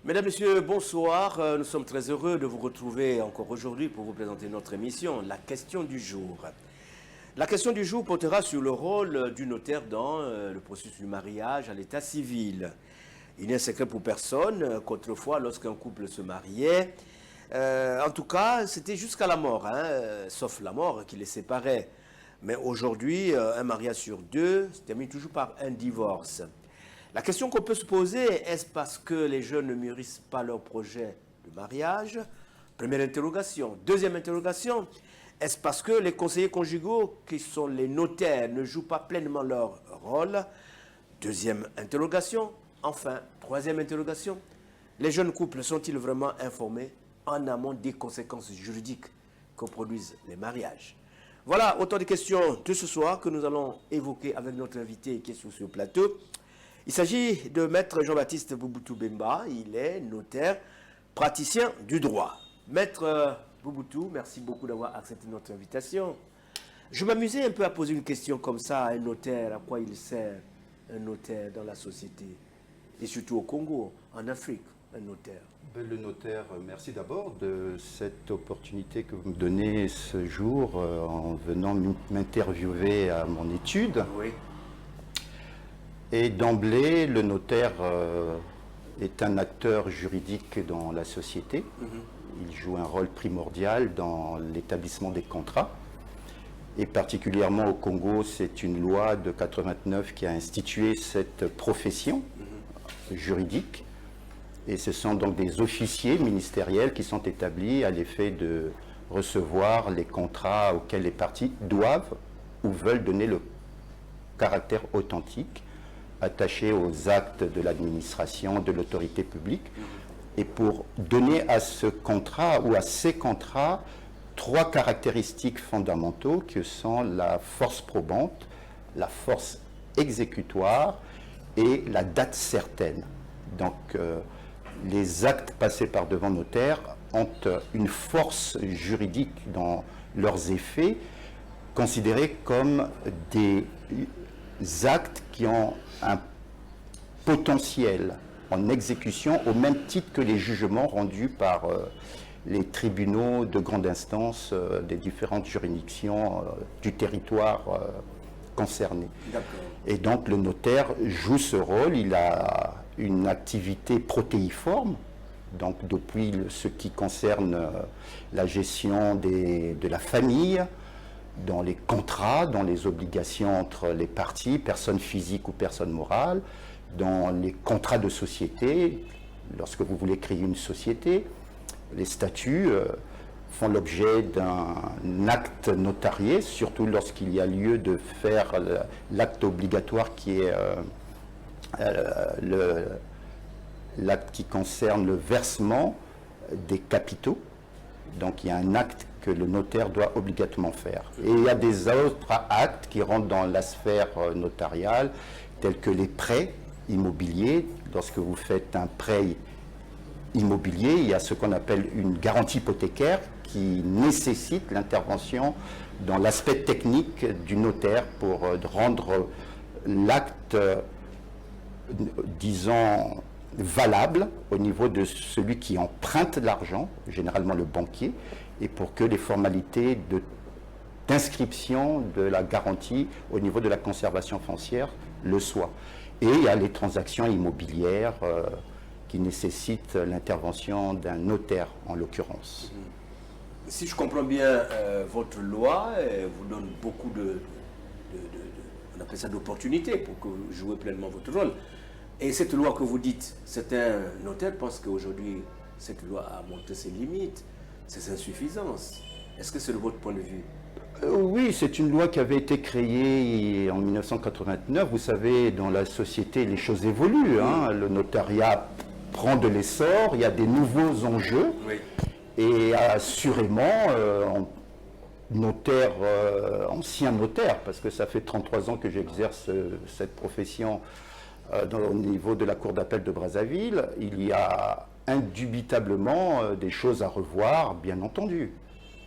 Mesdames, Messieurs, bonsoir. Nous sommes très heureux de vous retrouver encore aujourd'hui pour vous présenter notre émission, La question du jour. La question du jour portera sur le rôle du notaire dans le processus du mariage à l'état civil. Il n'est secret pour personne qu'autrefois, lorsqu'un couple se mariait, en tout cas, c'était jusqu'à la mort, sauf la mort qui les séparait. Mais aujourd'hui, un mariage sur deux se termine toujours par un divorce. La question qu'on peut se poser, est-ce parce que les jeunes ne mûrissent pas leur projet de mariage? Première interrogation. Deuxième interrogation, est-ce parce que les conseillers conjugaux, qui sont les notaires, ne jouent pas pleinement leur rôle? Deuxième interrogation. Enfin, troisième interrogation, les jeunes couples sont-ils vraiment informés en amont des conséquences juridiques que produisent les mariages? Voilà autant de questions de ce soir que nous allons évoquer avec notre invité qui est sur ce plateau. Il s'agit de Maître Jean-Baptiste Bouboutou Bemba. Il est notaire, praticien du droit. Maître Bouboutou, merci beaucoup d'avoir accepté notre invitation. Je m'amusais un peu à poser une question comme ça à un notaire. À quoi il sert un notaire dans la société? Et surtout au Congo, en Afrique, un notaire. Le notaire, merci d'abord de cette opportunité que vous me donnez ce jour en venant m'interviewer à mon étude. Oui. Et d'emblée, le notaire est un acteur juridique dans la société. Il joue un rôle primordial dans l'établissement des contrats. Et particulièrement au Congo, c'est une loi de 89 qui a institué cette profession juridique. Et ce sont donc des officiers ministériels qui sont établis à l'effet de recevoir les contrats auxquels les parties doivent ou veulent donner le caractère authentique attaché aux actes de l'administration, de l'autorité publique, et pour donner à ce contrat ou à ces contrats trois caractéristiques fondamentaux que sont la force probante, la force exécutoire et la date certaine. Donc les actes passés par devant notaire ont une force juridique dans leurs effets, considérés comme des actes qui ont un potentiel en exécution au même titre que les jugements rendus par les tribunaux de grande instance des différentes juridictions du territoire concerné. Et donc le notaire joue ce rôle, il a une activité protéiforme, donc depuis ce qui concerne la gestion de la famille, dans les contrats, dans les obligations entre les parties, personnes physiques ou personnes morales, dans les contrats de société, lorsque vous voulez créer une société, les statuts font l'objet d'un acte notarié, surtout lorsqu'il y a lieu de faire l'acte obligatoire qui est l'acte qui concerne le versement des capitaux. Donc il y a un acte que le notaire doit obligatoirement faire. Et il y a des autres actes qui rentrent dans la sphère notariale, tels que les prêts immobiliers. Lorsque vous faites un prêt immobilier, il y a ce qu'on appelle une garantie hypothécaire qui nécessite l'intervention dans l'aspect technique du notaire pour rendre l'acte, disons, valable au niveau de celui qui emprunte l'argent, généralement le banquier, et pour que les formalités d'inscription de la garantie au niveau de la conservation foncière le soient. Et il y a les transactions immobilières qui nécessitent l'intervention d'un notaire en l'occurrence. Si je comprends bien, votre loi vous donne beaucoup on appelle ça d'opportunités pour que vous jouiez pleinement votre rôle. Et cette loi que vous dites, certains notaires pensent qu'aujourd'hui, cette loi a montré ses limites, ses insuffisances. Est-ce que c'est de votre point de vue? Oui, c'est une loi qui avait été créée en 1989. Vous savez, dans la société, les choses évoluent. Le notariat prend de l'essor, il y a des nouveaux enjeux. Oui. Et assurément, notaire, ancien notaire, parce que ça fait 33 ans que j'exerce cette profession au niveau de la Cour d'appel de Brazzaville, il y a indubitablement des choses à revoir, bien entendu.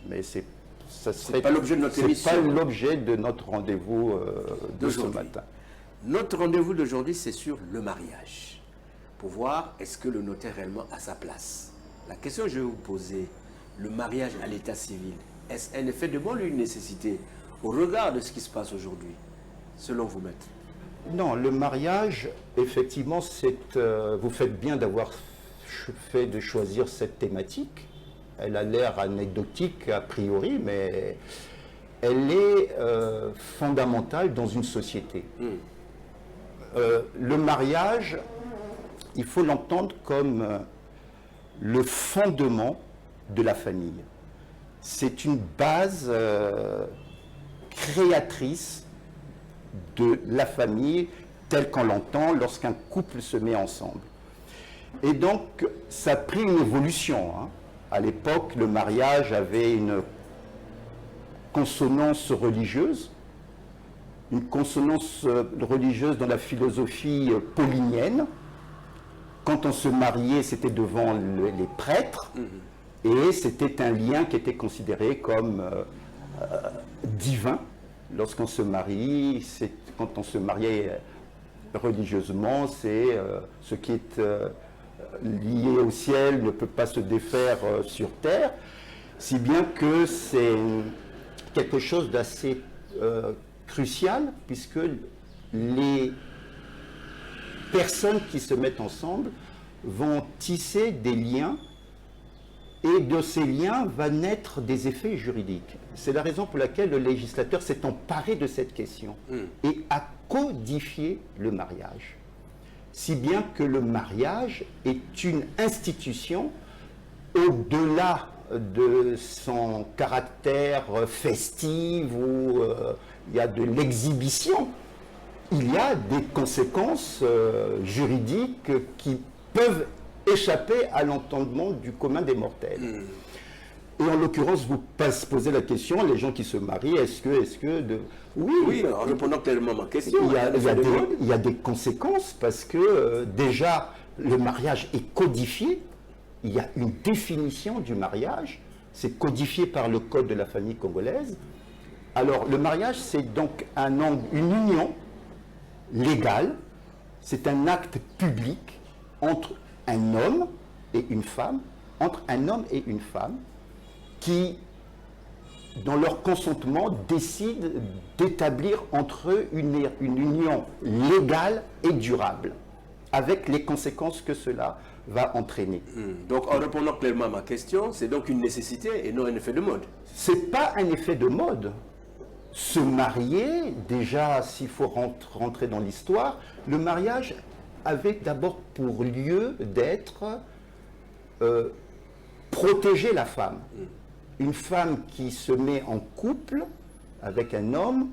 Mais c'est pas l'objet de notre émission. C'est pas l'objet de notre rendez-vous de ce matin. Notre rendez-vous d'aujourd'hui, c'est sur le mariage. pour voir est-ce que le notaire réellement a sa place. La question que je vais vous poser, le mariage à l'état civil, est-ce un effet de mode ou une nécessité au regard de ce qui se passe aujourd'hui, selon vous, maître? Non, le mariage, effectivement, vous faites bien d'avoir fait de choisir cette thématique. Elle a l'air anecdotique a priori, mais elle est fondamentale dans une société. Le mariage, il faut l'entendre comme le fondement de la famille. C'est une base créatrice de la famille telle qu'on l'entend lorsqu'un couple se met ensemble. Et donc, ça a pris une évolution. À l'époque, le mariage avait une consonance religieuse, dans la philosophie paulinienne. Quand on se mariait, c'était devant les prêtres, et c'était un lien qui était considéré comme divin. Lorsqu'on se marie, quand on se mariait religieusement, c'est ce qui est lié au ciel ne peut pas se défaire sur terre, si bien que c'est quelque chose d'assez crucial, puisque les personnes qui se mettent ensemble vont tisser des liens, et de ces liens va naître des effets juridiques. C'est la raison pour laquelle le législateur s'est emparé de cette question et a codifié le mariage. Si bien que le mariage est une institution au-delà de son caractère festif où il y a de l'exhibition. Il y a des conséquences juridiques qui peuvent échapper à l'entendement du commun des mortels. Et en l'occurrence, vous posez la question, les gens qui se marient, Oui, en répondant clairement à ma question. Il y a des conséquences parce que déjà, le mariage est codifié. Il y a une définition du mariage. C'est codifié par le Code de la famille congolaise. Alors, le mariage, c'est donc une union légale. C'est un acte public entre un homme et une femme, qui, dans leur consentement, décident d'établir entre eux une union légale et durable, avec les conséquences que cela va entraîner. Donc, en répondant clairement à ma question, c'est donc une nécessité et non un effet de mode. Ce n'est pas un effet de mode. Se marier, déjà, s'il faut rentrer dans l'histoire, le mariage avait d'abord pour lieu d'être protéger la femme. Une femme qui se met en couple avec un homme,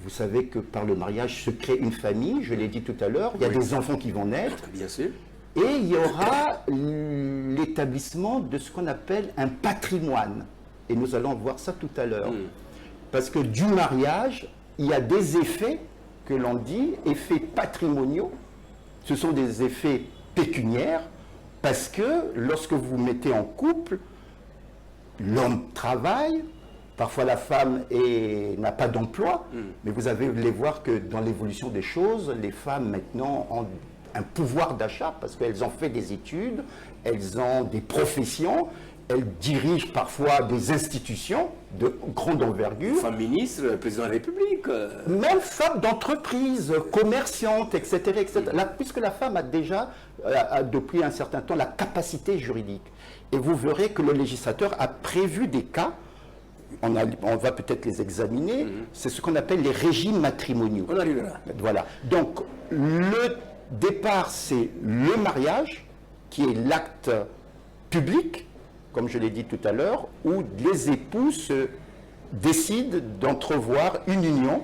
vous savez que par le mariage se crée une famille, je l'ai dit tout à l'heure, il y a des enfants qui vont naître. Bien sûr. Et il y aura l'établissement de ce qu'on appelle un patrimoine. Et nous allons voir ça tout à l'heure. Parce que du mariage, il y a des effets que l'on dit, effets patrimoniaux. Ce sont des effets pécuniaires, parce que lorsque vous vous mettez en couple, l'homme travaille, parfois la femme n'a pas d'emploi, mais vous allez voir que dans l'évolution des choses, les femmes maintenant ont un pouvoir d'achat, parce qu'elles ont fait des études, elles ont des professions, elles dirigent parfois des institutions de grande envergure. Femme ministre, président de la République. Même femme d'entreprise, commerçante, etc. etc. Puisque la femme a déjà, depuis un certain temps, la capacité juridique. Et vous verrez que le législateur a prévu des cas, on va peut-être les examiner, c'est ce qu'on appelle les régimes matrimoniaux. On arrivera. Voilà. Donc, le départ, c'est le mariage, qui est l'acte public, comme je l'ai dit tout à l'heure, où les époux décident d'entrevoir une union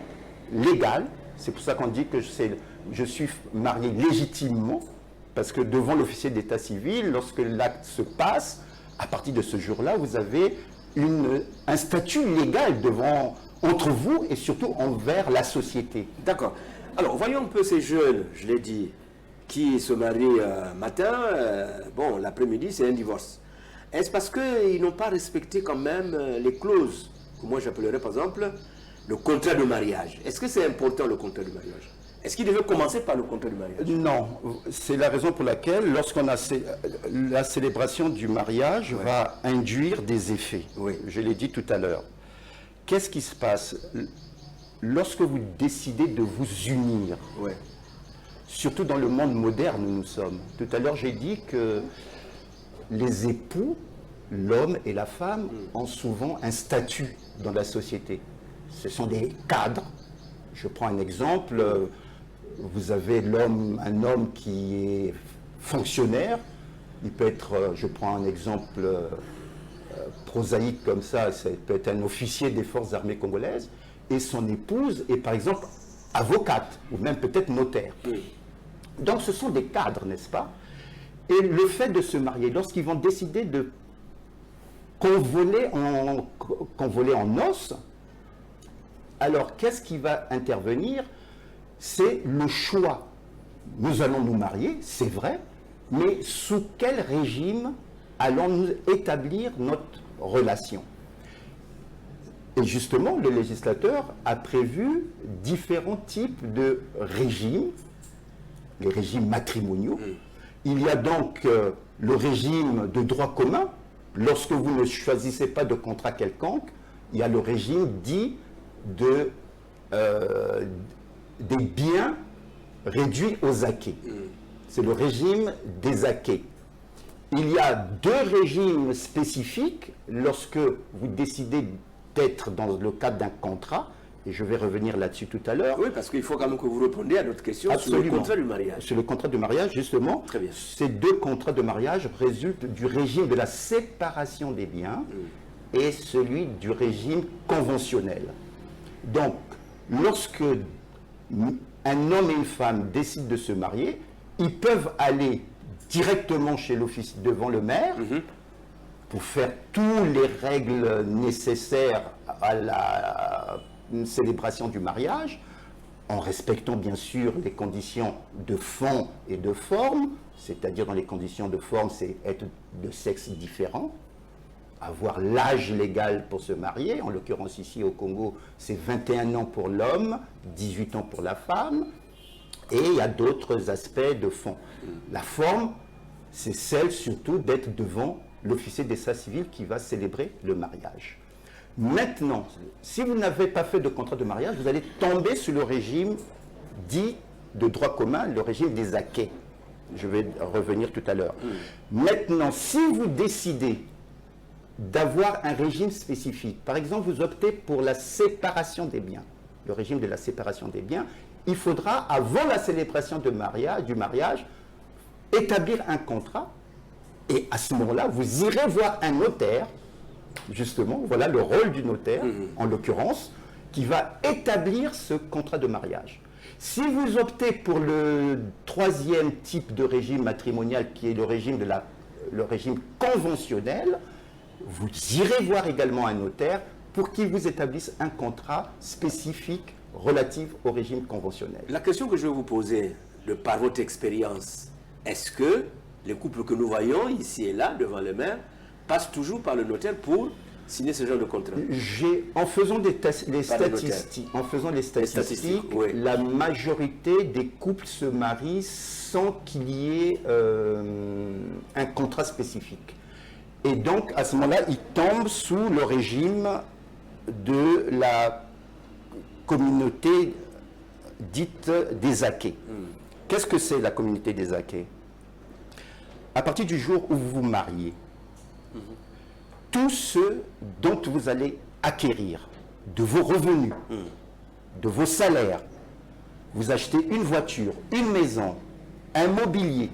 légale. C'est pour ça qu'on dit que je suis marié légitimement, parce que devant l'officier d'état civil, lorsque l'acte se passe, à partir de ce jour-là, vous avez un statut légal entre vous et surtout envers la société. D'accord. Alors, voyons un peu ces jeunes, je l'ai dit, qui se marient matin, l'après-midi, c'est un divorce. Est-ce parce qu'ils n'ont pas respecté quand même les clauses, que moi j'appellerais par exemple le contrat de mariage? Est-ce que c'est important le contrat de mariage? Est-ce qu'il devait commencer par le contrat de mariage? Non, c'est la raison pour laquelle, lorsqu'on a la célébration du mariage va induire des effets. Oui. Je l'ai dit tout à l'heure. Qu'est-ce qui se passe lorsque vous décidez de vous unir? Surtout dans le monde moderne où nous sommes. Tout à l'heure, j'ai dit que les époux, l'homme et la femme, ont souvent un statut dans la société. Ce sont des cadres. Je prends un exemple. Vous avez un homme qui est fonctionnaire. Il peut être, je prends un exemple prosaïque comme ça, peut être un officier des forces armées congolaises. Et son épouse est par exemple avocate ou même peut-être notaire. Donc ce sont des cadres, n'est-ce pas? Et le fait de se marier, lorsqu'ils vont décider de convoler en noces, alors qu'est-ce qui va intervenir? C'est le choix. Nous allons nous marier, c'est vrai, mais sous quel régime allons-nous établir notre relation? Et justement, le législateur a prévu différents types de régimes, les régimes matrimoniaux. Il y a donc le régime de droit commun. Lorsque vous ne choisissez pas de contrat quelconque, il y a le régime dit des biens réduits aux acquis. C'est le régime des acquis. Il y a deux régimes spécifiques lorsque vous décidez d'être dans le cadre d'un contrat, et je vais revenir là-dessus tout à l'heure. Oui, parce qu'il faut quand même que vous répondiez à notre question. Absolument. Sur le contrat du mariage. Sur le contrat de mariage, justement. Très bien. Ces deux contrats de mariage résultent du régime de la séparation des biens et celui du régime conventionnel. Donc, lorsque un homme et une femme décident de se marier, ils peuvent aller directement chez l'office devant le maire pour faire toutes les règles nécessaires à la célébration du mariage, en respectant bien sûr les conditions de fond et de forme, c'est-à-dire dans les conditions de forme, c'est être de sexe différent, avoir l'âge légal pour se marier, en l'occurrence ici au Congo, c'est 21 ans pour l'homme, 18 ans pour la femme, et il y a d'autres aspects de fond. La forme, c'est celle surtout d'être devant l'officier d'état civil qui va célébrer le mariage. Maintenant, si vous n'avez pas fait de contrat de mariage, vous allez tomber sur le régime dit de droit commun, le régime des acquis. Je vais revenir tout à l'heure. Maintenant, si vous décidez d'avoir un régime spécifique, par exemple, vous optez pour la séparation des biens, le régime de la séparation des biens, il faudra, avant la célébration du mariage, établir un contrat, et à ce moment-là, vous irez voir un notaire. Justement, voilà le rôle du notaire, en l'occurrence, qui va établir ce contrat de mariage. Si vous optez pour le troisième type de régime matrimonial, qui est le régime conventionnel, vous irez voir également un notaire pour qu'il vous établisse un contrat spécifique relatif au régime conventionnel. La question que je vais vous poser, par votre expérience, est-ce que les couples que nous voyons ici et là, devant le maire, passe toujours par le notaire pour signer ce genre de contrat? En faisant les statistiques, oui. La majorité des couples se marient sans qu'il y ait un contrat spécifique. Et donc, à ce moment-là, ils tombent sous le régime de la communauté dite des acquis. Qu'est-ce que c'est la communauté des acquis? À partir du jour où vous vous mariez, tout ce dont vous allez acquérir, de vos revenus, de vos salaires, vous achetez une voiture, une maison, un mobilier,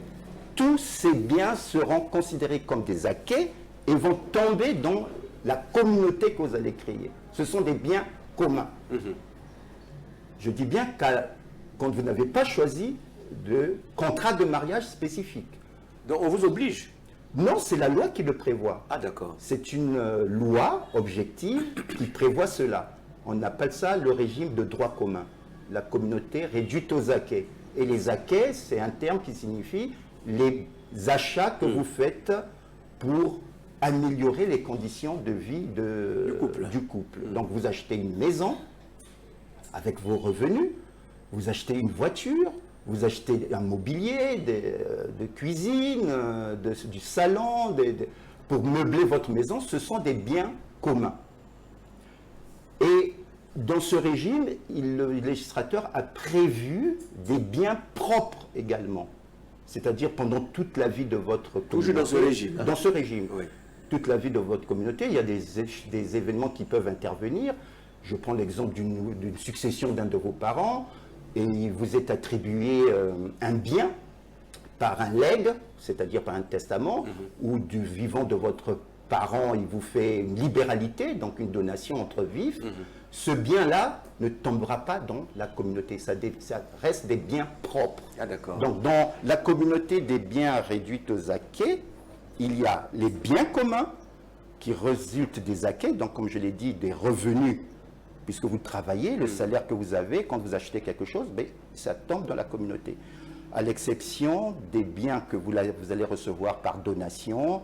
tous ces biens seront considérés comme des acquis et vont tomber dans la communauté que vous allez créer. Ce sont des biens communs. Je dis bien quand vous n'avez pas choisi de contrat de mariage spécifique. Donc on vous oblige? Non, c'est la loi qui le prévoit. Ah d'accord. C'est une loi objective qui prévoit cela. On appelle ça le régime de droit commun. La communauté réduite aux acquis. Et les acquis, c'est un terme qui signifie les achats que vous faites pour améliorer les conditions de vie du couple. Donc vous achetez une maison avec vos revenus, vous achetez une voiture, vous achetez un mobilier, de cuisine, du salon, pour meubler votre maison, ce sont des biens communs. Et dans ce régime, le législateur a prévu des biens propres également. C'est-à-dire pendant toute la vie de votre communauté. Toujours dans ce régime. Dans ce régime. Oui. Toute la vie de votre communauté, il y a des événements qui peuvent intervenir. Je prends l'exemple d'une succession d'un de vos parents et il vous est attribué un bien par un legs, c'est-à-dire par un testament, ou du vivant de votre parent, il vous fait une libéralité, donc une donation entre vifs. Ce bien-là ne tombera pas dans la communauté, ça reste des biens propres. Ah, d'accord. Donc dans la communauté des biens réduits aux acquets, il y a les biens communs qui résultent des acquets, donc comme je l'ai dit, des revenus, puisque vous travaillez, le salaire que vous avez quand vous achetez quelque chose, ben, ça tombe dans la communauté. À l'exception des biens que vous allez recevoir par donation,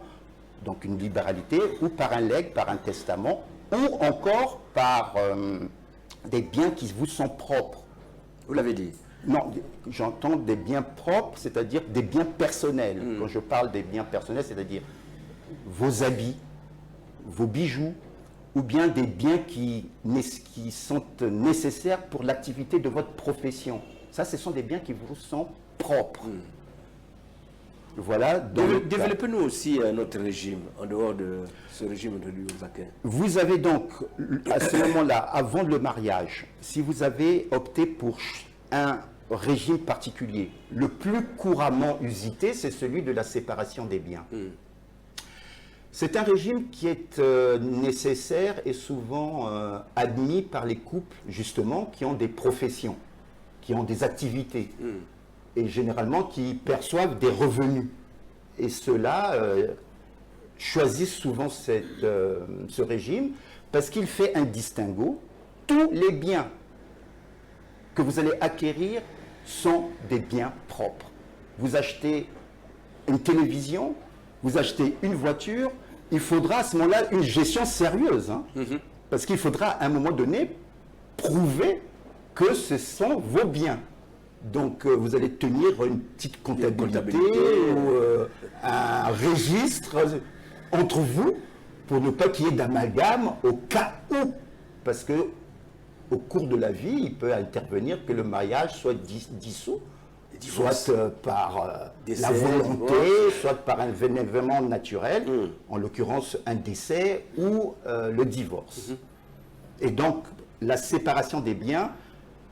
donc une libéralité, ou par un legs, par un testament, ou encore par des biens qui vous sont propres. Vous l'avez dit. Non, j'entends des biens propres, c'est-à-dire des biens personnels. Quand je parle des biens personnels, c'est-à-dire vos habits, vos bijoux, ou bien des biens qui sont nécessaires pour l'activité de votre profession. Ça, ce sont des biens qui vous sont propres. Voilà. Développez-nous aussi notre régime, en dehors de ce régime de l'Usaquin. Vous avez donc, à ce moment-là, avant le mariage, si vous avez opté pour un régime particulier, le plus couramment usité, c'est celui de la séparation des biens. C'est un régime qui est nécessaire et souvent admis par les couples, justement, qui ont des professions, qui ont des activités, et généralement qui perçoivent des revenus. Et ceux-là choisissent souvent ce régime parce qu'il fait un distinguo. Tous les biens que vous allez acquérir sont des biens propres. Vous achetez une télévision, vous achetez une voiture, il faudra à ce moment-là une gestion sérieuse, hein, parce qu'il faudra à un moment donné prouver que ce sont vos biens. Donc vous allez tenir une petite comptabilité. Ou un registre entre vous pour ne pas qu'il y ait d'amalgame au cas où, parce que au cours de la vie, il peut intervenir que le mariage soit dissous, soit par la volonté, soit par un événement naturel, en l'occurrence un décès ou le divorce. Et donc, la séparation des biens,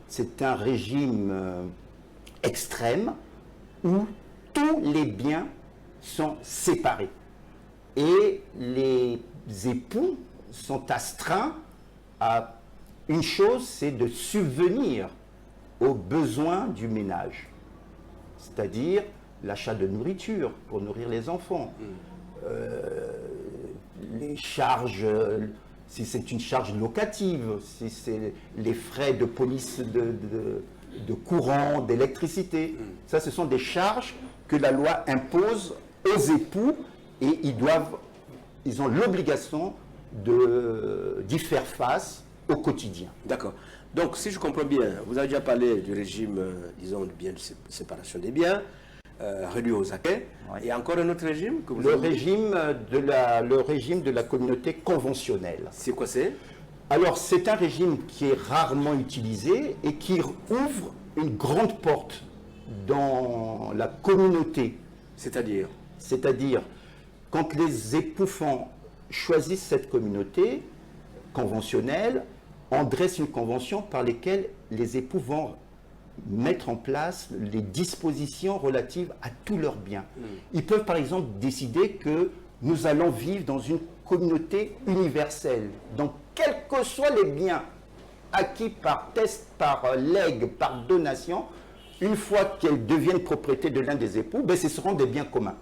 c'est un régime extrême où tous les biens sont séparés. Et les époux sont astreints à une chose, c'est de subvenir aux besoins du ménage. C'est-à-dire l'achat de nourriture pour nourrir les enfants, les charges, si c'est une charge locative, si c'est les frais de police de courant, d'électricité. Ça, ce sont des charges que la loi impose aux époux et ils ont l'obligation d'y faire face au quotidien. D'accord. Donc, si je comprends bien, vous avez déjà parlé du régime, disons, de séparation des biens, réduit aux acquets. Oui. Et encore un autre régime que vous Le avez... régime de la communauté conventionnelle. C'est quoi c'est? Alors, c'est un régime qui est rarement utilisé et qui ouvre une grande porte dans la communauté. C'est-à-dire? C'est-à-dire, quand les époux choisissent cette communauté conventionnelle, on dresse une convention par laquelle les époux vont mettre en place les dispositions relatives à tous leurs biens. Ils peuvent par exemple décider que nous allons vivre dans une communauté universelle. Donc, quels que soient les biens acquis par test, par legs, par donation, une fois qu'elles deviennent propriété de l'un des époux, ben, ce seront des biens communs.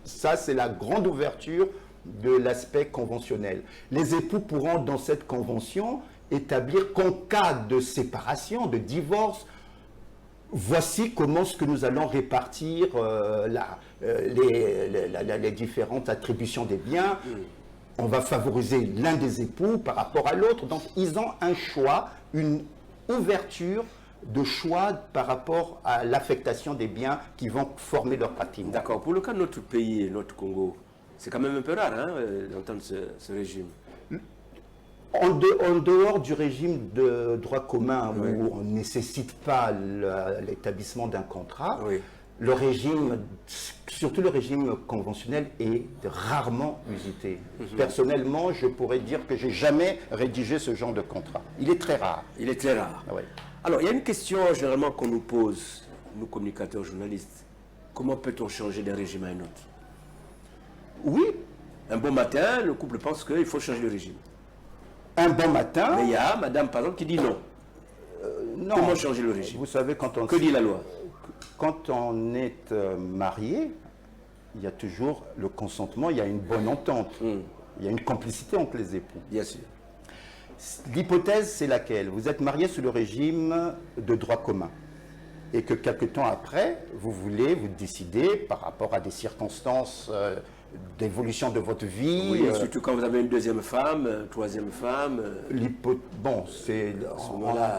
Ça, c'est la grande ouverture de l'aspect conventionnel. Les époux pourront, dans cette convention, établir qu'en cas de séparation, de divorce, voici comment ce que nous allons répartir les différentes attributions des biens. On va favoriser l'un des époux par rapport à l'autre. Donc, ils ont un choix, une ouverture de choix par rapport à l'affectation des biens qui vont former leur patrimoine. D'accord. Pour le cas de notre pays, notre Congo, c'est quand même un peu rare d'entendre ce régime. En dehors du régime de droit commun où on ne nécessite pas l'établissement d'un contrat, le régime, surtout le régime conventionnel, est rarement usité. Personnellement, je pourrais dire que je n'ai jamais rédigé ce genre de contrat. Il est très rare. Il est très rare. Oui. Alors, il y a une question généralement qu'on nous pose, nous communicateurs, journalistes. Comment peut-on changer d'un régime à un autre? Oui. Un bon matin, le couple pense qu'il faut changer de régime. Un bon matin... Mais il y a madame, par exemple, qui dit non. Non. Comment changer le régime? Vous savez, quand on... Que dit la loi? Quand on est marié, il y a toujours le consentement, il y a une bonne entente. Il y a une complicité entre les époux. Bien sûr. L'hypothèse, c'est laquelle? Vous êtes marié sous le régime de droit commun. Et que quelque temps après, vous décidez, par rapport à des circonstances d'évolution de votre vie... Oui, surtout quand vous avez une deuxième femme, troisième femme... Bon,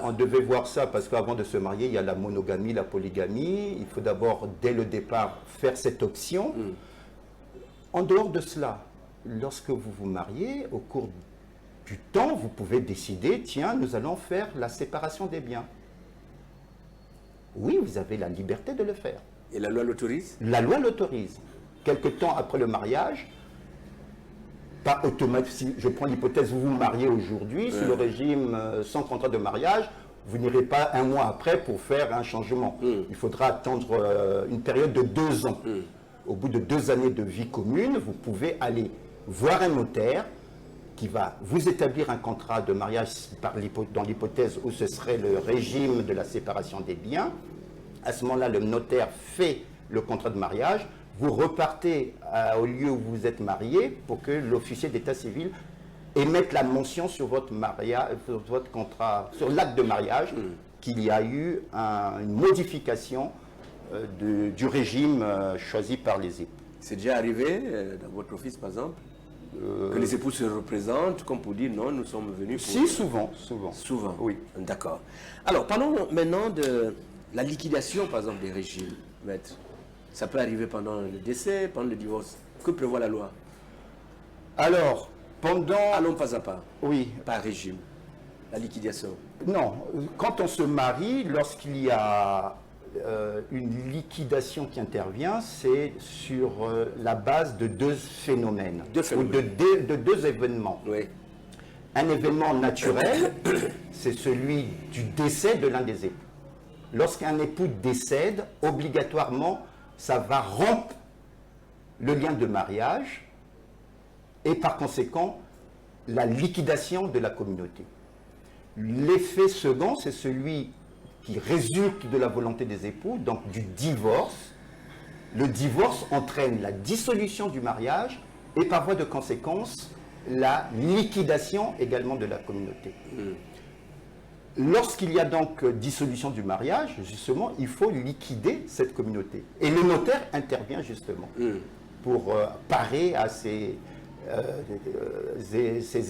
on devait voir ça parce qu'avant de se marier, il y a la monogamie, la polygamie. Il faut d'abord, dès le départ, faire cette option. En dehors de cela, lorsque vous vous mariez, au cours du temps, vous pouvez décider, tiens, nous allons faire la séparation des biens. Oui, vous avez la liberté de le faire. Et la loi l'autorise? La loi l'autorise. Quelque temps après le mariage, pas automatiquement, si je prends l'hypothèse, vous vous mariez aujourd'hui, sous le régime sans contrat de mariage, vous n'irez pas un mois après pour faire un changement. Il faudra attendre une période de 2 ans. Au bout de 2 années de vie commune, vous pouvez aller voir un notaire qui va vous établir un contrat de mariage dans l'hypothèse où ce serait le régime de la séparation des biens. À ce moment-là, le notaire fait le contrat de mariage. Vous repartez au lieu où vous êtes marié pour que l'officier d'état civil émette la mention sur votre mariage, sur votre contrat, sur l'acte de mariage, qu'il y a eu une modification du régime choisi par les époux. C'est déjà arrivé dans votre office, par exemple, que les époux se représentent comme pour dire non, nous sommes venus pour... Si, souvent. Souvent? Oui. D'accord. Alors, parlons maintenant de la liquidation, par exemple, des régimes, maître. Ça peut arriver pendant le décès, pendant le divorce. Que prévoit la loi? Alors, allons pas à pas. Oui. Par régime. La liquidation. Non. Quand on se marie, lorsqu'il y a une liquidation qui intervient, c'est sur la base de 2 phénomènes. Ou de 2 événements. Oui. Un événement naturel, c'est celui du décès de l'un des époux. Lorsqu'un époux décède, obligatoirement, ça va rompre le lien de mariage et par conséquent la liquidation de la communauté. L'effet second, c'est celui qui résulte de la volonté des époux, donc du divorce. Le divorce entraîne la dissolution du mariage et par voie de conséquence la liquidation également de la communauté. Lorsqu'il y a donc dissolution du mariage, justement, il faut liquider cette communauté. Et le notaire intervient justement pour parer à ces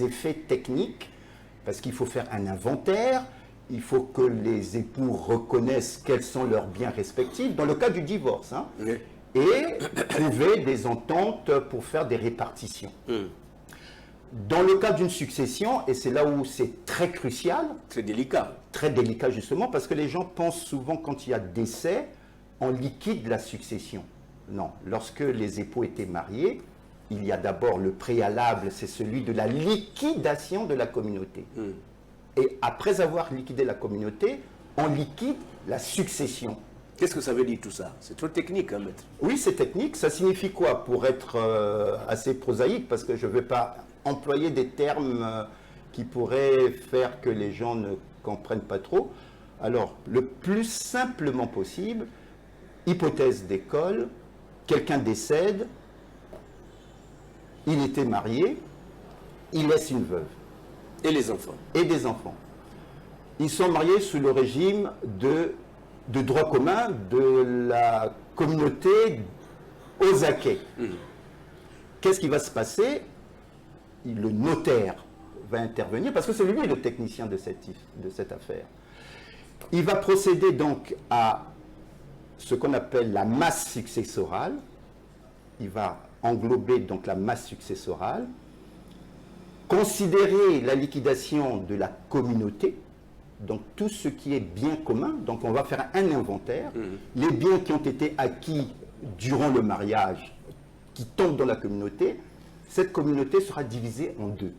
effets techniques, parce qu'il faut faire un inventaire, il faut que les époux reconnaissent quels sont leurs biens respectifs, dans le cas du divorce, et trouver des ententes pour faire des répartitions. Dans le cas d'une succession, et c'est là où c'est très crucial, très délicat justement, parce que les gens pensent souvent quand il y a décès, on liquide la succession. Non, lorsque les époux étaient mariés, il y a d'abord le préalable, c'est celui de la liquidation de la communauté. Et après avoir liquidé la communauté, on liquide la succession. Qu'est-ce que ça veut dire tout ça? C'est trop technique, hein, maître? Oui, c'est technique. Ça signifie quoi? Pour être assez prosaïque, parce que je ne vais pas employer des termes qui pourraient faire que les gens ne comprennent pas trop. Alors, le plus simplement possible, hypothèse d'école, quelqu'un décède, il était marié, il laisse une veuve. Et les enfants. Et des enfants. Ils sont mariés sous le régime de droit commun de la communauté aux acquets. Qu'est-ce qui va se passer? Le notaire va intervenir, parce que c'est lui le technicien de cette affaire. Il va procéder donc à ce qu'on appelle la masse successorale. Il va englober donc la masse successorale, considérer la liquidation de la communauté, donc tout ce qui est bien commun. Donc on va faire un inventaire. Les biens qui ont été acquis durant le mariage, qui tombent dans la communauté, cette communauté sera divisée en deux.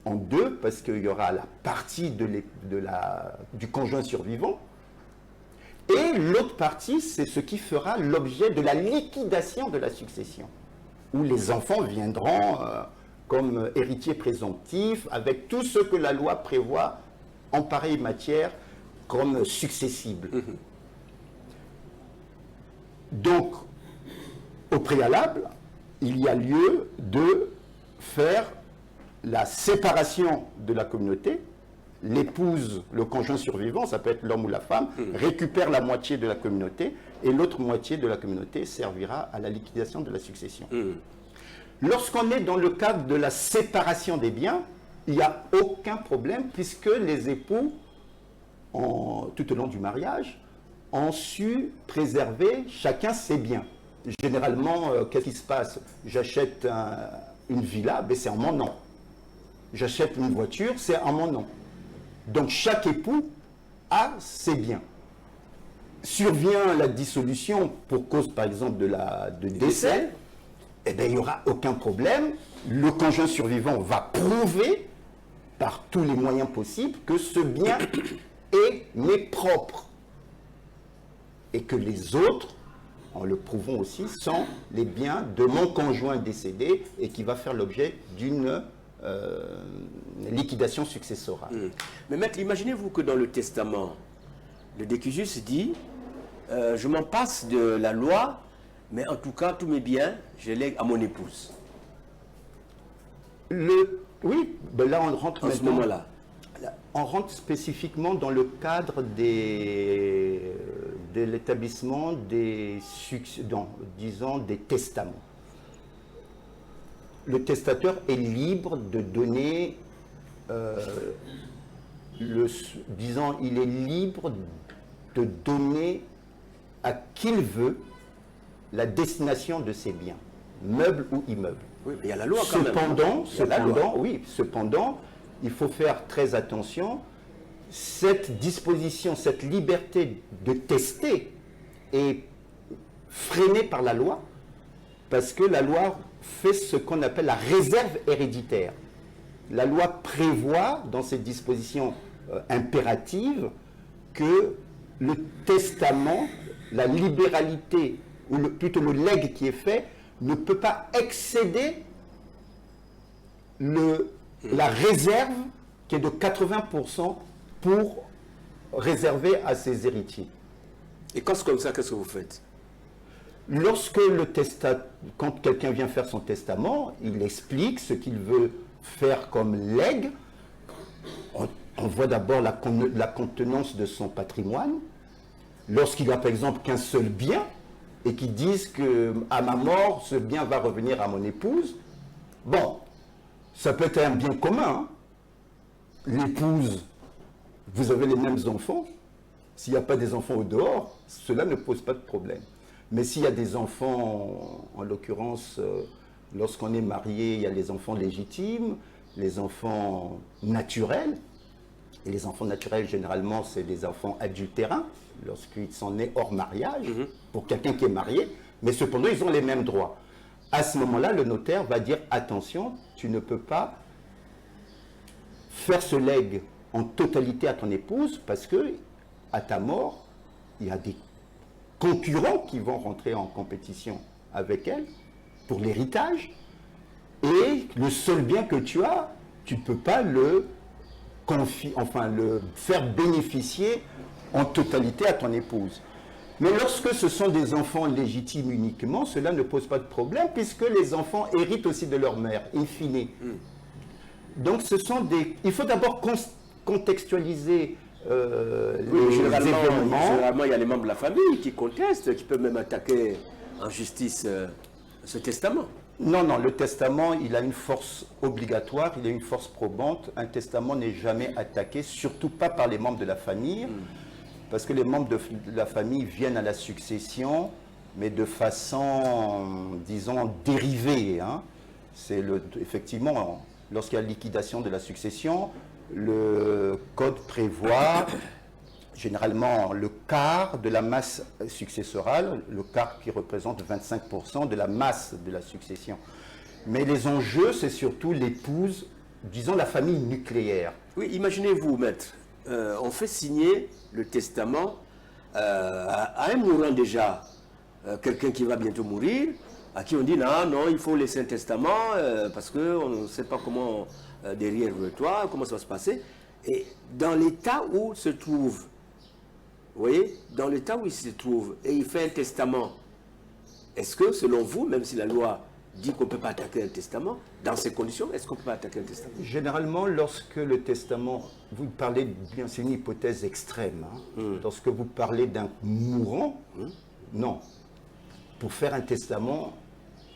En deux, parce qu'il y aura la partie du conjoint survivant, et l'autre partie, c'est ce qui fera l'objet de la liquidation de la succession, où les enfants viendront comme héritiers présomptifs, avec tout ce que la loi prévoit en pareille matière comme successible. Donc, au préalable, il y a lieu de faire la séparation de la communauté. L'épouse, le conjoint survivant, ça peut être l'homme ou la femme, récupère la moitié de la communauté et l'autre moitié de la communauté servira à la liquidation de la succession. Lorsqu'on est dans le cadre de la séparation des biens, il n'y a aucun problème puisque les époux, tout au long du mariage, ont su préserver chacun ses biens. Généralement, qu'est-ce qui se passe? J'achète une villa, ben c'est en mon nom. J'achète une voiture, c'est en mon nom. Donc chaque époux a ses biens. Survient la dissolution pour cause par exemple de décès, eh bien, il n'y aura aucun problème. Le conjoint survivant va prouver par tous les moyens possibles que ce bien m'est propre. Et que les autres, en le prouvant aussi, sont les biens de mon conjoint décédé et qui va faire l'objet d'une liquidation successorale. Mais maître, imaginez-vous que dans le testament, le décusus dit je m'en passe de la loi, mais en tout cas, tous mes biens, je lègue à mon épouse. Oui, ben là on rentre à ce moment-là. On rentre spécifiquement dans le cadre de l'établissement des testaments. Le testateur est libre de donner, il est libre de donner à qui il veut la destination de ses biens, meubles ou immeubles. Oui, mais il y a la loi quand même. Cependant, il faut faire très attention. Cette disposition, cette liberté de tester est freinée par la loi, parce que la loi fait ce qu'on appelle la réserve héréditaire. La loi prévoit, dans ces dispositions impératives, que le testament, la libéralité, ou plutôt le legs qui est fait, ne peut pas excéder la réserve qui est de 80% pour réserver à ses héritiers. Et quand c'est comme ça, qu'est-ce que vous faites? Quand quelqu'un vient faire son testament, il explique ce qu'il veut faire comme legs. On voit d'abord la contenance de son patrimoine. Lorsqu'il a par exemple qu'un seul bien, et qu'ils disent qu'à ma mort, ce bien va revenir à mon épouse, bon, ça peut être un bien commun. L'épouse, vous avez les mêmes enfants. S'il n'y a pas des enfants au dehors, cela ne pose pas de problème. Mais s'il y a des enfants, en l'occurrence, lorsqu'on est marié, il y a les enfants légitimes, les enfants naturels. Et les enfants naturels, généralement, c'est des enfants adultérins, lorsqu'ils sont nés hors mariage, pour quelqu'un qui est marié. Mais cependant, ils ont les mêmes droits. À ce moment-là, le notaire va dire, attention, tu ne peux pas faire ce legs en totalité à ton épouse, parce que à ta mort, il y a des concurrents qui vont rentrer en compétition avec elle pour l'héritage, et le seul bien que tu as, tu ne peux pas le faire bénéficier en totalité à ton épouse. Mais lorsque ce sont des enfants légitimes uniquement, cela ne pose pas de problème, puisque les enfants héritent aussi de leur mère, in fine. Donc il faut d'abord contextualiser les événements. Généralement, il y a les membres de la famille qui contestent, qui peuvent même attaquer en justice ce testament. Non, non, le testament, il a une force obligatoire, il a une force probante. Un testament n'est jamais attaqué, surtout pas par les membres de la famille, parce que les membres de la famille viennent à la succession, mais de façon, disons, dérivée. Hein. Effectivement, lorsqu'il y a liquidation de la succession, le code prévoit généralement le quart de la masse successorale, le quart qui représente 25% de la masse de la succession. Mais les enjeux, c'est surtout l'épouse, disons la famille nucléaire. Oui, imaginez-vous, maître, on fait signer le testament à un mourant déjà, quelqu'un qui va bientôt mourir, à qui on dit non, non, il faut laisser un testament parce qu'on ne sait pas comment, derrière toi, comment ça va se passer. Et dans l'état où se trouve, vous voyez, dans l'état où il se trouve, et il fait un testament, est-ce que, selon vous, même si la loi dit qu'on ne peut pas attaquer un testament, dans ces conditions, est-ce qu'on ne peut pas attaquer un testament? Généralement, lorsque le testament, vous parlez, bien c'est une hypothèse extrême, hein. Lorsque vous parlez d'un mourant, non. Pour faire un testament,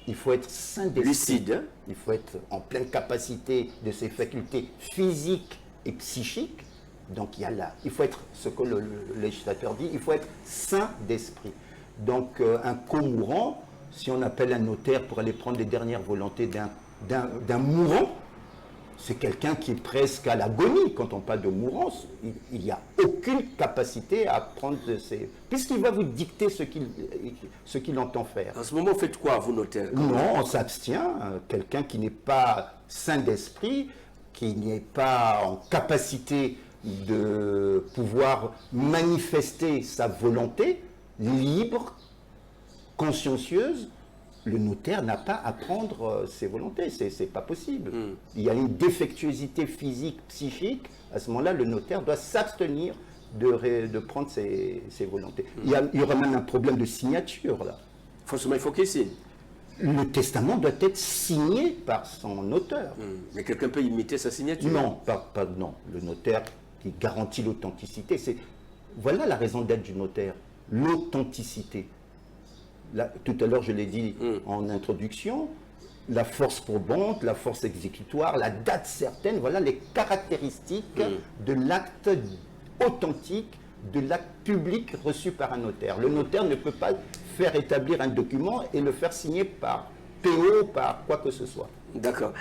il faut être sain d'esprit. Lucide. Hein? Il faut être en pleine capacité de ses facultés physiques et psychiques. Donc il faut être, ce que le législateur dit, il faut être sain d'esprit. Donc un co-mourant, si on appelle un notaire pour aller prendre les dernières volontés d'un mourant, c'est quelqu'un qui est presque à l'agonie. Quand on parle de mourant, il n'y a aucune capacité à prendre puisqu'il va vous dicter ce qu'il entend faire. En ce moment, faites quoi, vous, notaire? Non, on s'abstient. Quelqu'un qui n'est pas sain d'esprit, qui n'est pas en capacité de pouvoir manifester sa volonté libre, consciencieuse, le notaire n'a pas à prendre ses volontés, c'est pas possible. Il y a une défectuosité physique, psychique, à ce moment-là, le notaire doit s'abstenir de prendre ses volontés. Il y aura même un problème de signature, là. Forcément, il faut qu'il signe. Le testament doit être signé par son auteur. Mais quelqu'un peut imiter sa signature? Non, non. Le notaire qui garantit l'authenticité, voilà la raison d'être du notaire, l'authenticité. Tout à l'heure, je l'ai dit en introduction, la force probante, la force exécutoire, la date certaine, voilà les caractéristiques de l'acte authentique, de l'acte public reçu par un notaire. Le notaire ne peut pas faire établir un document et le faire signer par PO, par quoi que ce soit. D'accord.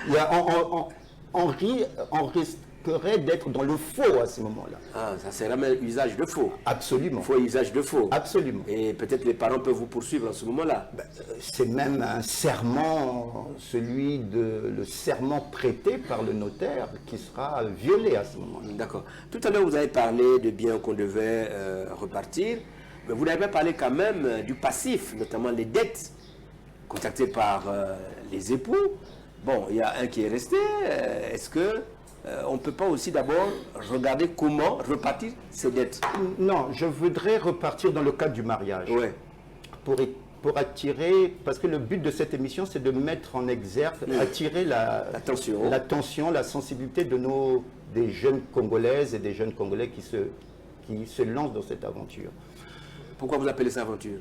On risquerait d'être dans le faux à ce moment-là. Ah, ça c'est vraiment usage de faux. Absolument. Faux usage de faux. Absolument. Et peut-être les parents peuvent vous poursuivre à ce moment-là. C'est même un serment, le serment prêté par le notaire qui sera violé à ce moment-là. D'accord. Tout à l'heure, vous avez parlé de biens qu'on devait repartir, mais vous n'avez pas parlé quand même du passif, notamment les dettes contractées par les époux. Bon, il y a un qui est resté. Est-ce que on ne peut pas aussi d'abord regarder comment repartir ces dettes? Non, je voudrais repartir dans le cadre du mariage. Ouais. Pour attirer, parce que le but de cette émission, c'est de mettre en exergue, attirer l'attention, la sensibilité des jeunes Congolaises et des jeunes Congolais qui se lancent dans cette aventure. Pourquoi vous appelez ça aventure?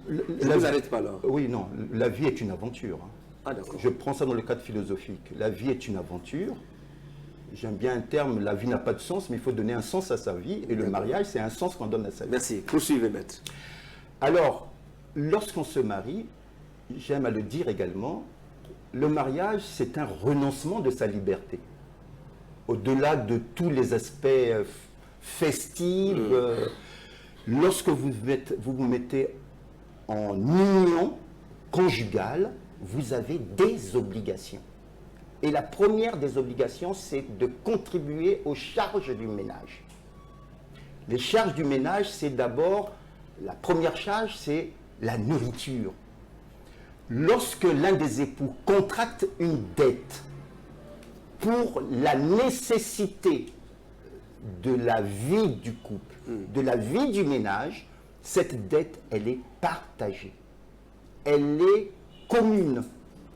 Je ne vous arrête pas là. Oui, non, la vie est une aventure. Ah, d'accord. Je prends ça dans le cadre philosophique. La vie est une aventure. J'aime bien un terme, la vie n'a pas de sens, mais il faut donner un sens à sa vie. Et le mariage, c'est un sens qu'on donne à sa vie. Merci. Poursuivez, maître. Alors, lorsqu'on se marie, j'aime à le dire également, le mariage, c'est un renoncement de sa liberté. Au-delà de tous les aspects festifs, lorsque vous vous mettez en union conjugale, vous avez des obligations. Et la première des obligations, c'est de contribuer aux charges du ménage. Les charges du ménage, c'est d'abord, la première charge, c'est la nourriture. Lorsque l'un des époux contracte une dette pour la nécessité de la vie du couple, de la vie du ménage, cette dette, elle est partagée. Elle est commune,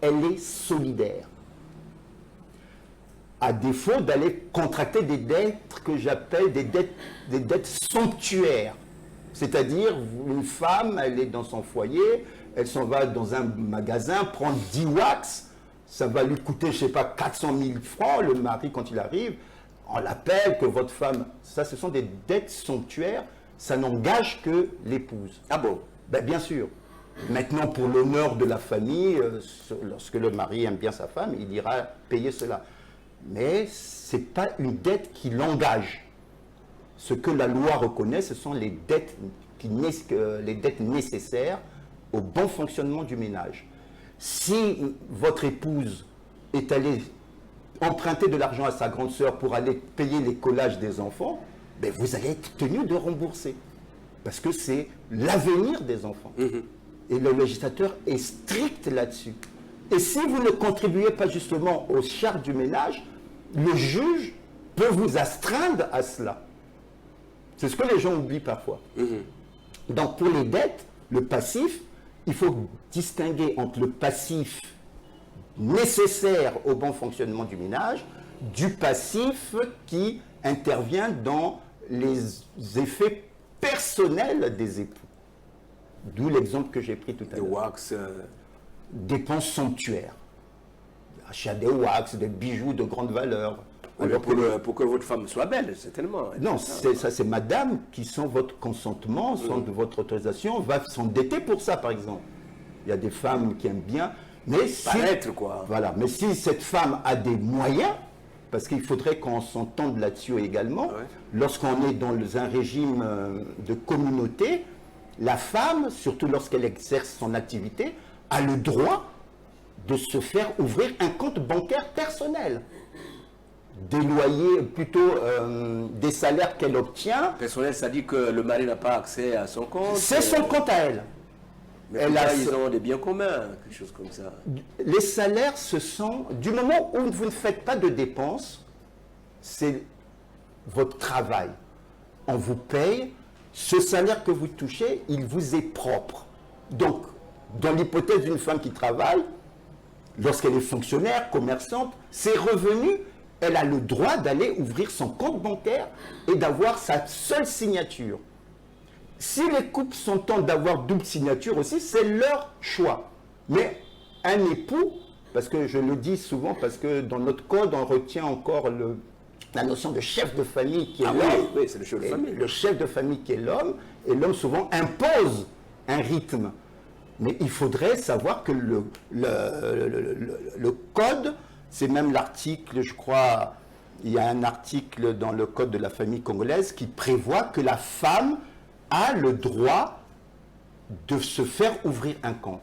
elle est solidaire. À défaut d'aller contracter des dettes que j'appelle des dettes somptuaires. C'est-à-dire, une femme, elle est dans son foyer, elle s'en va dans un magasin prendre 10 wax, ça va lui coûter, je ne sais pas, 400 000 francs, le mari quand il arrive, on l'appelle que votre femme, ça ce sont des dettes somptuaires, ça n'engage que l'épouse. Ah bon? Ben, bien sûr. Maintenant, pour l'honneur de la famille, lorsque le mari aime bien sa femme, il ira payer cela. Mais ce n'est pas une dette qui l'engage. Ce que la loi reconnaît, ce sont les dettes nécessaires au bon fonctionnement du ménage. Si votre épouse est allée emprunter de l'argent à sa grande sœur pour aller payer les collages des enfants, ben vous allez être tenu de rembourser. Parce que c'est l'avenir des enfants. Et le législateur est strict là-dessus. Et si vous ne contribuez pas justement aux charges du ménage, le juge peut vous astreindre à cela. C'est ce que les gens oublient parfois. Donc pour les dettes, le passif, il faut distinguer entre le passif nécessaire au bon fonctionnement du ménage, du passif qui intervient dans les effets personnels des époux. D'où l'exemple que j'ai pris tout à l'heure. Des wax. Dépenses somptuaires. Achat des wax, des bijoux de grande valeur. Alors pour que votre femme soit belle, certainement. Non, ça c'est madame qui, sans votre consentement, sans votre autorisation, va s'endetter pour ça, par exemple. Il y a des femmes qui aiment bien, mais si, paraître, quoi. Voilà, mais si cette femme a des moyens, parce qu'il faudrait qu'on s'entende là-dessus également, lorsqu'on est dans un régime de communauté, la femme, surtout lorsqu'elle exerce son activité, a le droit de se faire ouvrir un compte bancaire personnel. Des loyers, plutôt des salaires qu'elle obtient. Personnel, ça dit que le mari n'a pas accès à son compte. C'est son compte à elle. Mais ils ont des biens communs, quelque chose comme ça. Les salaires, ce sont, du moment où vous ne faites pas de dépenses, c'est votre travail. On vous paye, ce salaire que vous touchez, il vous est propre. Donc, dans l'hypothèse d'une femme qui travaille, lorsqu'elle est fonctionnaire, commerçante, ses revenus, elle a le droit d'aller ouvrir son compte bancaire et d'avoir sa seule signature. Si les couples s'entendent d'avoir double signature aussi, c'est leur choix. Mais un époux, parce que je le dis souvent, parce que dans notre code, on retient encore la notion de chef de famille qui est l'homme. Oui, c'est le chef de famille. Le chef de famille qui est l'homme, et l'homme souvent impose un rythme. Mais il faudrait savoir que le code, c'est même l'article, je crois, il y a un article dans le code de la famille congolaise qui prévoit que la femme a le droit de se faire ouvrir un compte.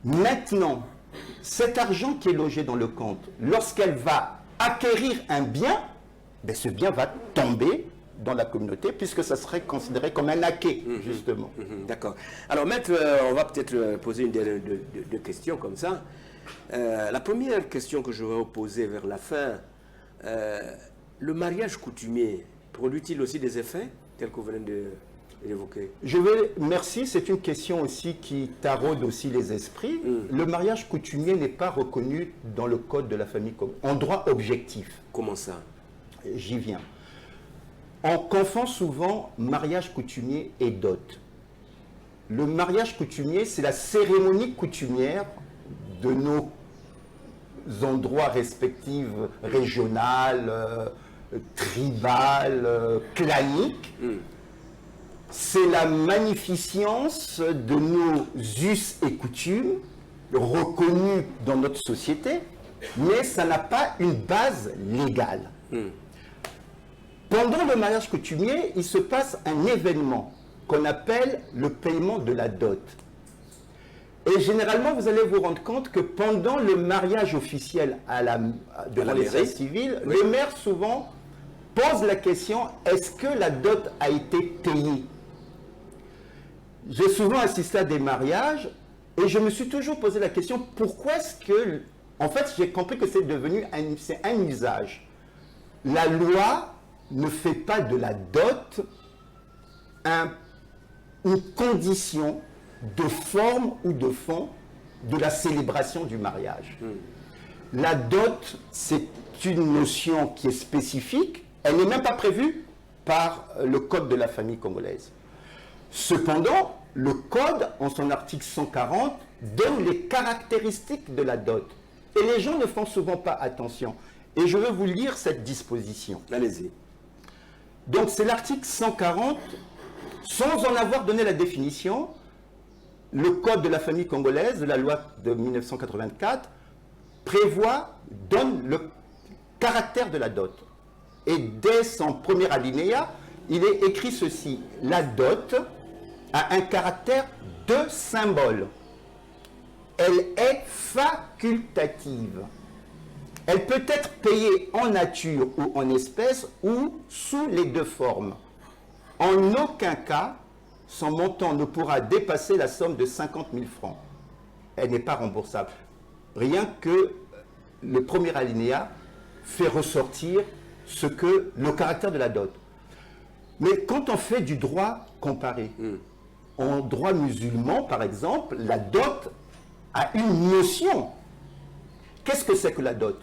Maintenant, cet argent qui est logé dans le compte, lorsqu'elle va acquérir un bien, ben ce bien va tomber dans la communauté, puisque ça serait considéré comme un acquis, justement. D'accord. Alors, maître, on va peut-être poser une deux questions comme ça. La première question que je vais vous poser vers la fin, le mariage coutumier produit-il aussi des effets, tels que vous venez d'évoquer? Merci, c'est une question aussi qui taraude aussi les esprits. Le mariage coutumier n'est pas reconnu dans le code de la famille en droit objectif. Comment ça? J'y viens. On confond souvent mariage coutumier et dot. Le mariage coutumier, c'est la cérémonie coutumière de nos endroits respectifs, régionales, tribales, claniques. C'est la magnificence de nos us et coutumes reconnus dans notre société, mais ça n'a pas une base légale. Pendant le mariage coutumier, il se passe un événement qu'on appelle le paiement de la dot. Et généralement, vous allez vous rendre compte que pendant le mariage officiel devant l'état civil, le maire souvent pose la question, est-ce que la dot a été payée? J'ai souvent assisté à des mariages et je me suis toujours posé la question, pourquoi est-ce que... En fait, j'ai compris que c'est devenu un usage. La loi ne fait pas de la dot une condition de forme ou de fond de la célébration du mariage. La dot, c'est une notion qui est spécifique, elle n'est même pas prévue par le code de la famille congolaise. Cependant, le Code, en son article 140, donne les caractéristiques de la dot. Et les gens ne font souvent pas attention. Et je veux vous lire cette disposition. Allez-y. Donc c'est l'article 140, sans en avoir donné la définition, le Code de la famille congolaise, de la loi de 1984, donne le caractère de la dot. Et dès son premier alinéa, il est écrit ceci: la dot a un caractère de symbole. Elle est facultative. Elle peut être payée en nature ou en espèces ou sous les deux formes. En aucun cas, son montant ne pourra dépasser la somme de 50 000 francs. Elle n'est pas remboursable. Rien que le premier alinéa fait ressortir le caractère de la dot. Mais quand on fait du droit comparé, en droit musulman par exemple, la dot a une notion. Qu'est-ce que c'est que la dot?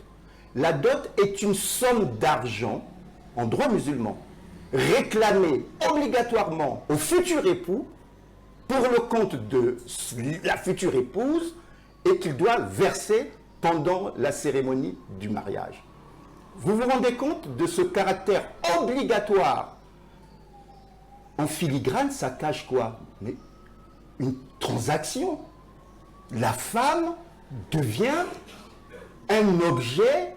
La dot est une somme d'argent, en droit musulman, réclamée obligatoirement au futur époux pour le compte de la future épouse et qu'il doit verser pendant la cérémonie du mariage. Vous vous rendez compte de ce caractère obligatoire? En filigrane, ça cache quoi? Mais une transaction. La femme devient un objet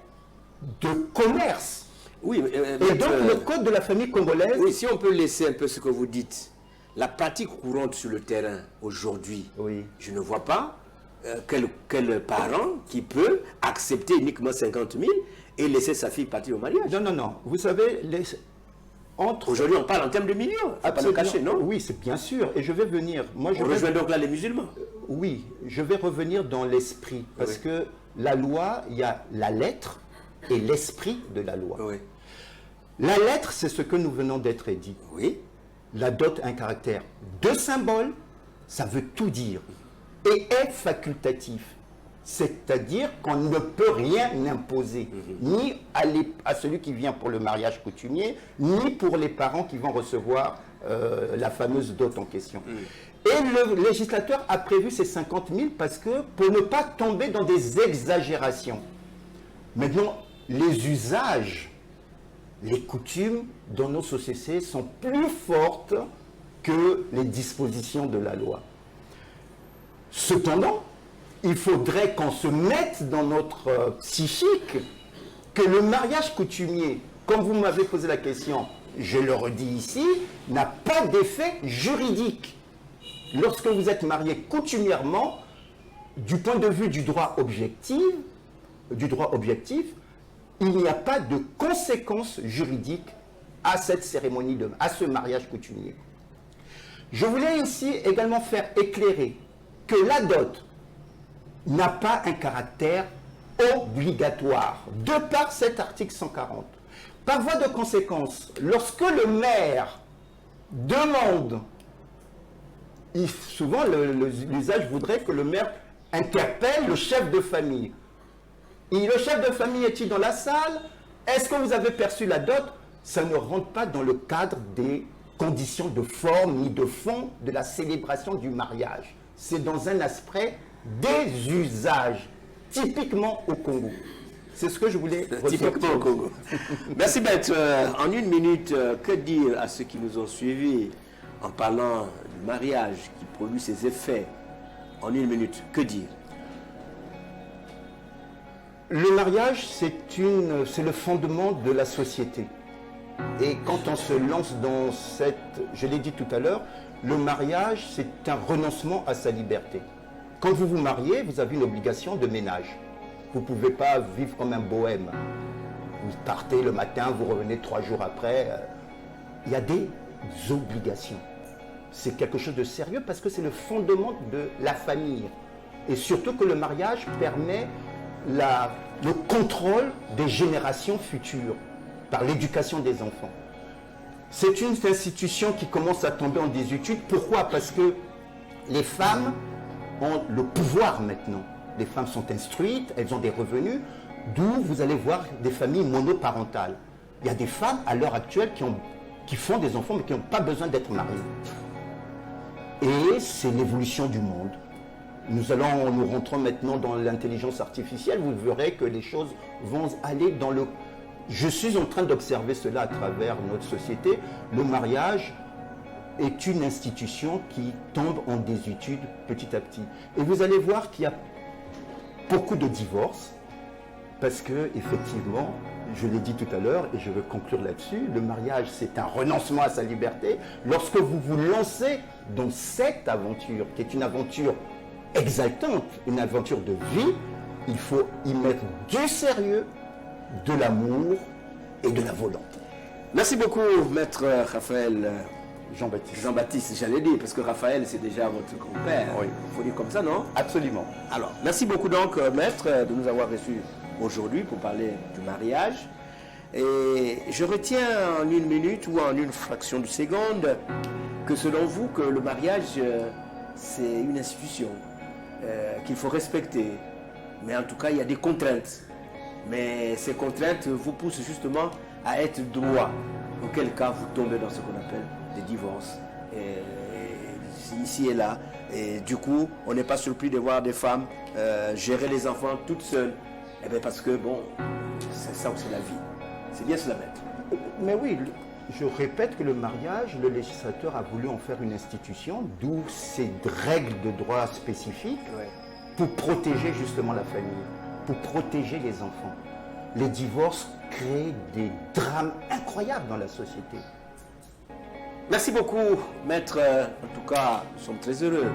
de commerce. Oui, et donc le code de la famille congolaise... Oui, si on peut laisser un peu ce que vous dites. La pratique courante sur le terrain aujourd'hui, oui. Je ne vois pas quel parent qui peut accepter uniquement 50 000 et laisser sa fille partir au mariage. Non, non, non. Vous savez, aujourd'hui, on parle en termes de millions. Pas le cacher, non? Oui, c'est bien sûr. Et je vais venir... On rejoint donc là les musulmans. Oui, je vais revenir dans l'esprit. Parce que la loi, il y a la lettre et l'esprit de la loi. Oui. La lettre, c'est ce que nous venons d'être dit. Oui. La dot a un caractère de symbole, ça veut tout dire. Et est facultatif. C'est-à-dire qu'on ne peut rien imposer, ni à celui qui vient pour le mariage coutumier, ni pour les parents qui vont recevoir la fameuse dot en question. Et le législateur a prévu ces 50 000 parce que, pour ne pas tomber dans des exagérations. Maintenant, les usages, les coutumes dans nos sociétés sont plus fortes que les dispositions de la loi. Cependant, il faudrait qu'on se mette dans notre psychique que le mariage coutumier, comme vous m'avez posé la question, je le redis ici, n'a pas d'effet juridique. Lorsque vous êtes marié coutumièrement, du point de vue du droit objectif, il n'y a pas de conséquences juridiques à cette cérémonie, à ce mariage coutumier. Je voulais ici également faire éclairer que la dot n'a pas un caractère obligatoire, de par cet article 140. Par voie de conséquence, lorsque le maire demande, souvent l'usage voudrait que le maire interpelle le chef de famille. Et le chef de famille est-il dans la salle? Est-ce que vous avez perçu la dot? Ça ne rentre pas dans le cadre des conditions de forme ni de fond de la célébration du mariage. C'est dans un aspect des usages, typiquement au Congo. C'est ce que je voulais typiquement au Congo. Merci Maître. En une minute, que dire à ceux qui nous ont suivis en parlant du mariage qui produit ses effets? En une minute, que dire? Le mariage, c'est le fondement de la société. Et quand on se lance dans je l'ai dit tout à l'heure, le mariage, c'est un renoncement à sa liberté. Quand vous vous mariez, vous avez une obligation de ménage. Vous ne pouvez pas vivre comme un bohème. Vous partez le matin, vous revenez 3 jours après. Il y a des obligations. C'est quelque chose de sérieux parce que c'est le fondement de la famille. Et surtout que le mariage permet le contrôle des générations futures par l'éducation des enfants. C'est une institution qui commence à tomber en désuétude. Pourquoi? Parce que les femmes ont le pouvoir maintenant. Les femmes sont instruites, elles ont des revenus, d'où vous allez voir des familles monoparentales. Il y a des femmes à l'heure actuelle qui font des enfants mais qui n'ont pas besoin d'être mariées. Et c'est l'évolution du monde. Nous rentrons maintenant dans l'intelligence artificielle. Vous verrez que les choses vont aller dans le... Je suis en train d'observer cela à travers notre société. Le mariage est une institution qui tombe en désuétude petit à petit. Et vous allez voir qu'il y a beaucoup de divorces parce que, effectivement, je l'ai dit tout à l'heure et je veux conclure là-dessus, le mariage, c'est un renoncement à sa liberté. Lorsque vous vous lancez dans cette aventure, qui est une aventure exaltante, une aventure de vie, il faut y mettre du sérieux, de l'amour et de la volonté. Merci beaucoup, maître Raphaël Jean-Baptiste. Jean-Baptiste, j'allais dire, parce que Raphaël, c'est déjà votre grand-père. Oui. Il faut dire comme ça, non? Absolument. Alors, merci beaucoup donc, maître, de nous avoir reçus aujourd'hui pour parler du mariage. Et je retiens en une minute ou en une fraction de seconde que selon vous, que le mariage, c'est une institution qu'il faut respecter. Mais en tout cas, il y a des contraintes. Mais ces contraintes vous poussent justement à être droit. Auquel cas, vous tombez dans ce qu'on appelle des divorces. Ici et là. Et du coup, on n'est pas surpris de voir des femmes gérer les enfants toutes seules. Eh bien parce que, bon, c'est ça aussi la vie. C'est bien cela, maître. Mais oui, je répète que le mariage, le législateur a voulu en faire une institution, d'où ces règles de droit spécifiques pour protéger justement la famille, pour protéger les enfants. Les divorces créent des drames incroyables dans la société. Merci beaucoup, maître. En tout cas, nous sommes très heureux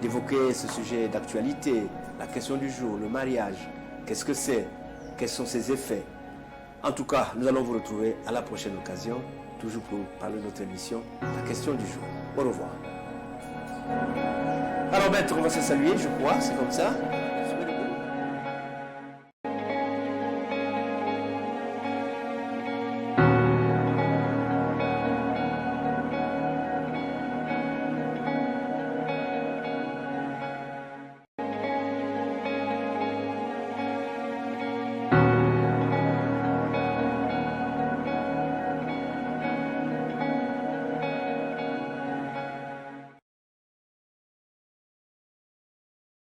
d'évoquer ce sujet d'actualité, la question du jour, le mariage. Qu'est-ce que c'est? Quels sont ses effets? En tout cas, nous allons vous retrouver à la prochaine occasion, toujours pour parler de notre émission, la question du jour. Au revoir. Alors, maître, on va se saluer, je crois, c'est comme ça.